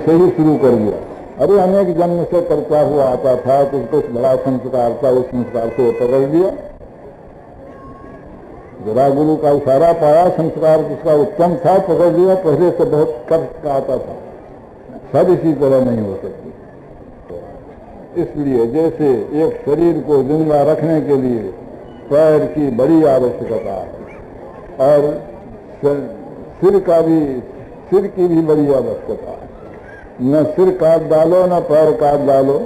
से ही शुरू कर दिया। अरे अनेक जन्म से करता हुआ आता था, कुछ बड़ा संस्कार था, उस संस्कार से पकड़ लिया। जरा गुरु का इशारा पाया, संस्कार जिसका उत्तम था पकड़ लिया, पहले से बहुत कष्ट का आता था। सब इसी तरह नहीं हो सकती। इसलिए जैसे एक शरीर को जिंदा रखने के लिए पैर की बड़ी आवश्यकता है और सिर की भी बड़ी आवश्यकता है। न सिर काट डालो न पैर काट डालो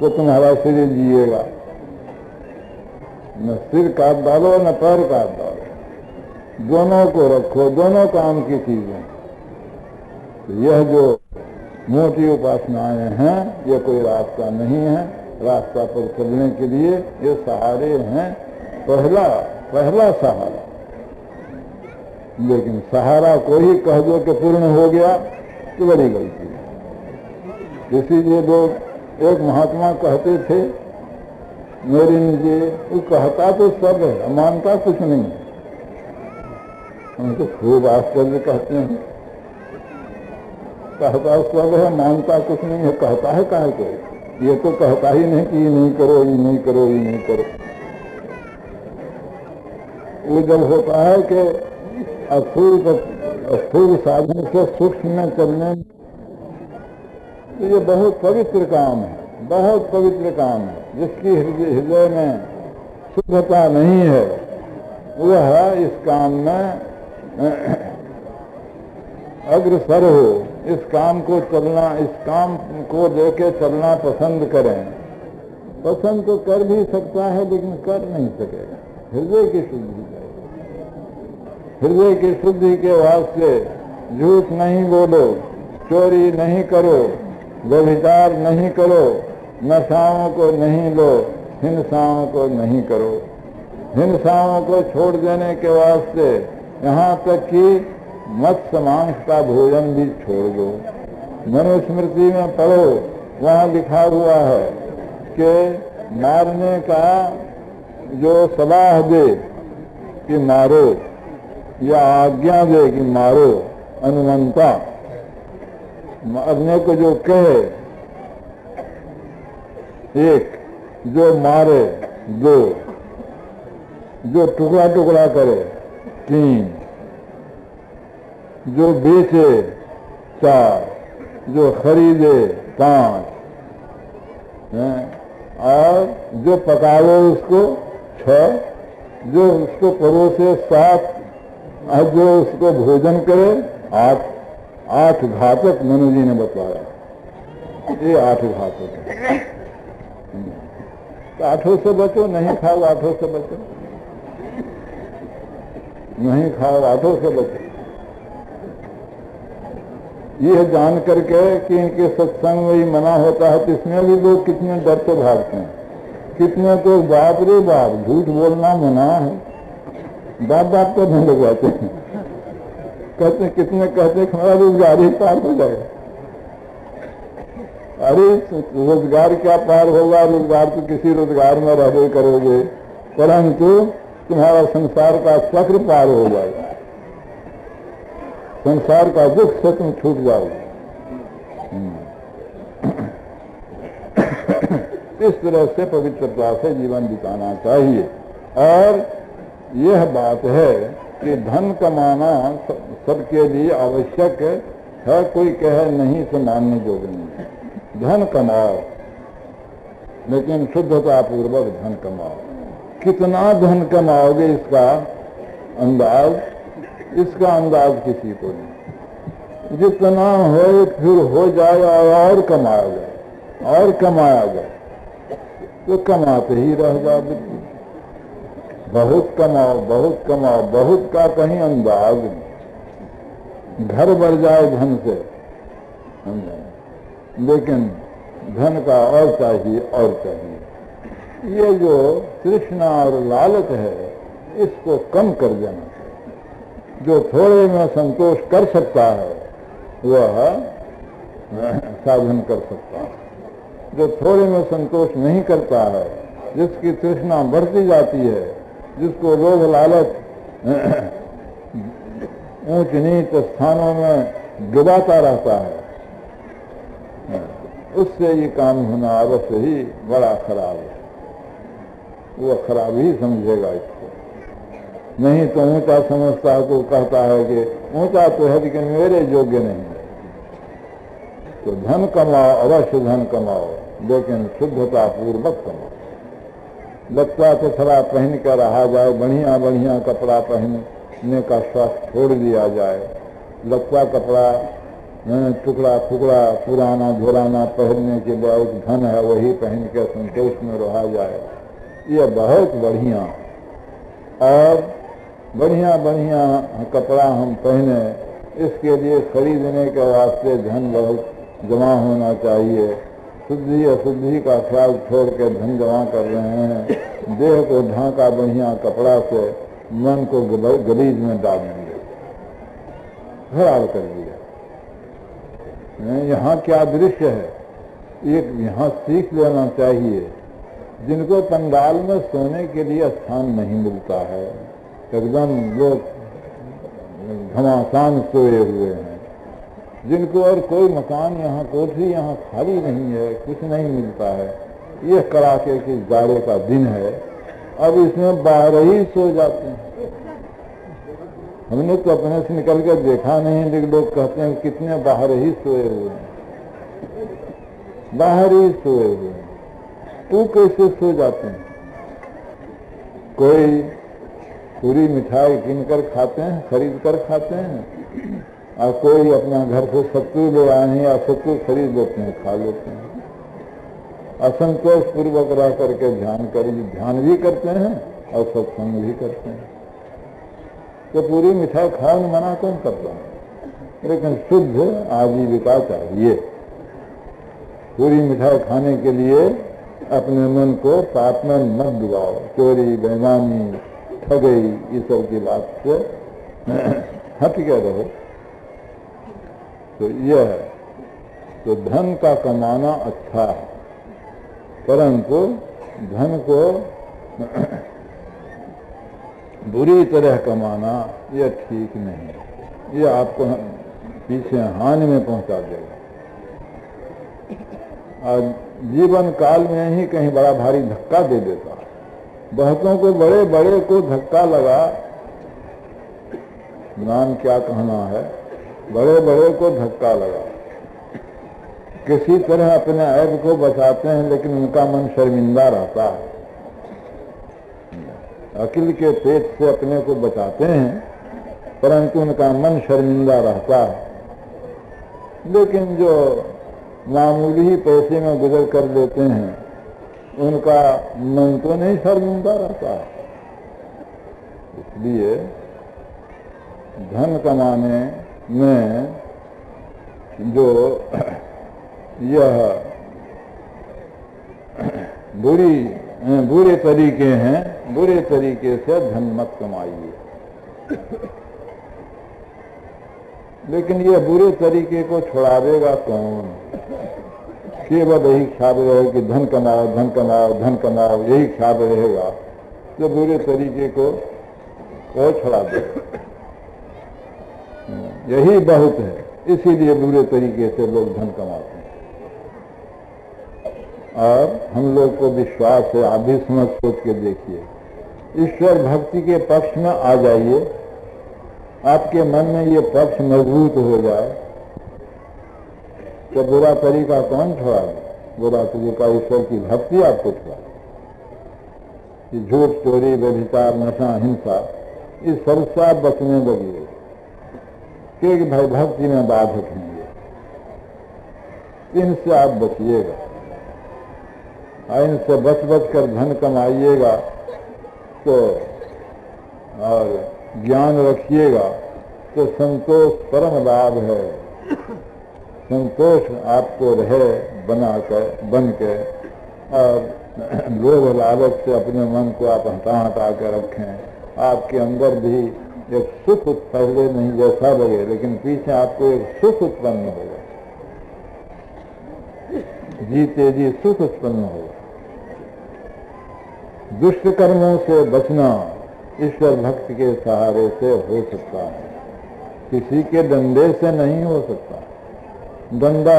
तो तुम्हारा शरीर जिएगा। न सिर काट डालो न पैर काट डालो, दोनों को रखो, दोनों काम की चीजें। तो यह जो मोटी उपासनाएं हैं ये कोई रास्ता नहीं है। रास्ता पर चलने के लिए ये सहारे हैं, पहला सहारा। लेकिन सहारा को ही कह दो कि पूर्ण हो गया तो बड़ी गलती है। इसीलिए लोग, एक महात्मा कहते थे मेरे जी, वो कहता तो सब है, मानता कुछ नहीं है। हम तो खूब आश्चर्य कहते हैं, कहता सब है, मानता कुछ नहीं है। कहता है काहे को? ये तो कहता ही नहीं कि ये नहीं करो, ये नहीं करो, ये नहीं करो। वो जब होता है कि स्थूल साधन से सूक्ष्म में चलने, तो ये बहुत पवित्र काम है, बहुत पवित्र काम है। जिसकी हृदय में शुद्धता नहीं है वह इस काम में अग्रसर हो, इस काम को चलना, इस काम को लेके चलना पसंद करें। पसंद तो कर भी सकता है लेकिन कर नहीं सकेगा। हृदय की शुद्धि चाहिए। हृदय की शुद्धि के वास्ते झूठ नहीं बोलो, चोरी नहीं करो, व्यभिचार नहीं करो, नशाओं को नहीं लो, हिंसाओं को नहीं करो। हिंसाओं को छोड़ देने के वास्ते यहाँ तक कि मत्स्य मांस का भोजन भी छोड़ दो। मनुस्मृति में पढ़ो, वहाँ लिखा हुआ है कि मारने का जो सलाह दे कि मारो या आज्ञा दे कि मारो, अनुमंता, मारने को जो कहे एक, जो मारे दो, जो टुकड़ा टुकड़ा करे तीन, जो बेचे चार, जो खरीदे पांच, और जो पकावे उसको छह, जो उसको परोसे सात, और जो उसको भोजन करे आठ। 8 घातक मनु जी ने बताया, ये 8 घातक है। तो 8 से बचो, नहीं खाओ 8 से बचो, नहीं खाओ 8 से बचो। यह जान करके कि इनके सत्संग में ही मना होता है, तो इसमें भी लोग कितने डर से भागते हैं। कितने तो बाप रे बाप, झूठ बोलना मना है, बाप बाप को नहीं लगवाते हैं। कहते कितने कहते हमारा रोजगार ही पार हो जाएगा। अरे रोजगार क्या पार होगा? रोजगार तो किसी रोजगार में रह करोगे, परंतु तुम्हारा संसार का चक्र पार हो जाएगा, संसार का दुख से तुम छूट जाओगे। इस तरह से पवित्रता से जीवन बिताना चाहिए। और यह बात है कि धन कमाना सबके लिए आवश्यक है, कोई कहे नहीं तो मानने योग्य नहीं। धन कमाओ, लेकिन शुद्धता पूर्वक धन कमाओ। कितना धन कमाओगे इसका अंदाज किसी को नहीं। जितना हो फिर हो जाए और कमाया जाए और कमाया जाए, तो कमाते ही रह जाओ। बहुत कमाओ, बहुत कमाओ, बहुत का कहीं अंदाज नहीं। घर भर जाए धन से, लेकिन धन का और चाहिए और चाहिए। ये जो तृष्णा और लालच है, इसको कम कर देना चाहिए। जो थोड़े में संतोष कर सकता है वह साधन कर सकता है। जो थोड़े में संतोष नहीं करता है, जिसकी तृष्णा बढ़ती जाती है, जिसको लोभ लालच ऊंच नीच स्थानों में डुबाता रहता है, उससे ये काम होना अवश्य ही बड़ा खराब है। वो खराब ही समझेगा इसको, नहीं तो ऊंचा समझता है तो कहता है कि ऊंचा तो है लेकिन मेरे योग्य नहीं है। तो धन कमाओ, अवश्य धन कमाओ, लेकिन शुद्धता पूर्वक कमाओ। लगता तो थोड़ा पहन कर रहा जाए, बढ़िया बढ़िया कपड़ा पहनने का शौक छोड़ दिया जाए, लगता कपड़ा टुकड़ा टुकड़ा पुराना धुराना पहनने के लिए धन है वही पहन के संतोष में रहा जाए, ये बहुत बढ़िया। और बढ़िया बढ़िया कपड़ा हम पहने, इसके लिए खरीदने के वास्ते धन बहुत जमा होना चाहिए। शुद्धि अशुद्धि का ख्याल छोड़ के धन जमा कर रहे हैं। देह को ढांका बढ़िया कपड़ा से, मन को गलीज में डाल दिया, खराब कर दिया। यहाँ क्या दृश्य है, एक यहाँ सीख लेना चाहिए। जिनको पंडाल में सोने के लिए स्थान नहीं मिलता है, एकदम लोग घमासान सोए हुए हैं, जिनको और कोई मकान यहाँ कोठी यहाँ खाली नहीं है, कुछ नहीं मिलता है, ये कड़ाके की जाड़े का दिन है, अब इसमें बाहर ही सो जाते हैं। हमने तो अपने से निकल कर देखा नहीं, लेकिन लोग कहते हैं कितने बाहर ही सोए हुए हैं, बाहर ही सोए हुए हैं। तो कैसे सो जाते हैं? कोई पूरी मिठाई किनकर खाते हैं, खरीद कर खाते हैं, और कोई अपना घर से सत्तू ले आए हैं या सत्तू खरीद लेते हैं, खा लेते हैं। असंतोष पूर्वक रह करके ध्यान भी करते हैं और सत्संग भी करते हैं। तो पूरी मिठाई खाने मना कौन करता है? लेकिन शुद्ध आजीविका चाहिए। पूरी मिठाई खाने के लिए अपने मन को पाप में मत डुबाओ, चोरी बेईमानी ठगई ये सब की बात से हट के रहो। तो यह है, तो धन का कमाना अच्छा है, परंतु धन को बुरी तरह कमाना यह ठीक नहीं, यह आपको पीछे हानि में पहुंचा देगा। और जीवन काल में ही कहीं बड़ा भारी धक्का दे देता है। बहुतों को बड़े बड़े को धक्का लगा, नाम क्या कहना है, बड़े बड़े को धक्का लगा, किसी तरह अपने ऐब को बचाते हैं, लेकिन उनका मन शर्मिंदा रहता है। अकिल के पेट से अपने को बचाते हैं, परंतु उनका मन शर्मिंदा रहता है। लेकिन जो मामूली ही पैसे में गुजर कर लेते हैं, उनका मन तो नहीं शर्मिंदा रहता। इसलिए धन कमाने में जो यह बुरे तरीके हैं, बुरे तरीके से धन मत कमाइए। लेकिन ये बुरे तरीके को छुड़ावेगा कौन? केवल यही ख्याल रहे कि धन कमाओ धन कमाओ धन कमाओ, यही ख्याल रहेगा तो बुरे तरीके को छुड़ा देगा। यही बहुत है, इसीलिए बुरे तरीके से लोग धन कमाते हैं। और हम लोग को विश्वास है, आप भी समझ सोच के देखिए, ईश्वर भक्ति के पक्ष में आ जाइए, आपके मन में ये पक्ष मजबूत हो जाए तो बुरा तरीका कौन छोड़ा दे? बुरा तरीका ईश्वर की भक्ति आपको छोड़ा। झूठ चोरी व्यभिचार नशा हिंसा इस सबसे आप बचने लगिए, क्योंकि भाई भक्ति में बाधक हैं ये, इनसे आप बचिएगा। और इनसे बच बच कर धन कमाइएगा तो, और ज्ञान रखिएगा तो संतोष परम लाभ है। संतोष आपको रहे बन के, और लोभ लालच से अपने मन को आप हटा कर रखें। आपके अंदर भी एक सुख पहले नहीं जैसा लगे, लेकिन पीछे आपको एक सुख उत्पन्न होगा, जीते जी सुख उत्पन्न होगा। दुष्ट कर्मों से बचना ईश्वर भक्त के सहारे से हो सकता है, किसी के डंडे से नहीं हो सकता। डंडा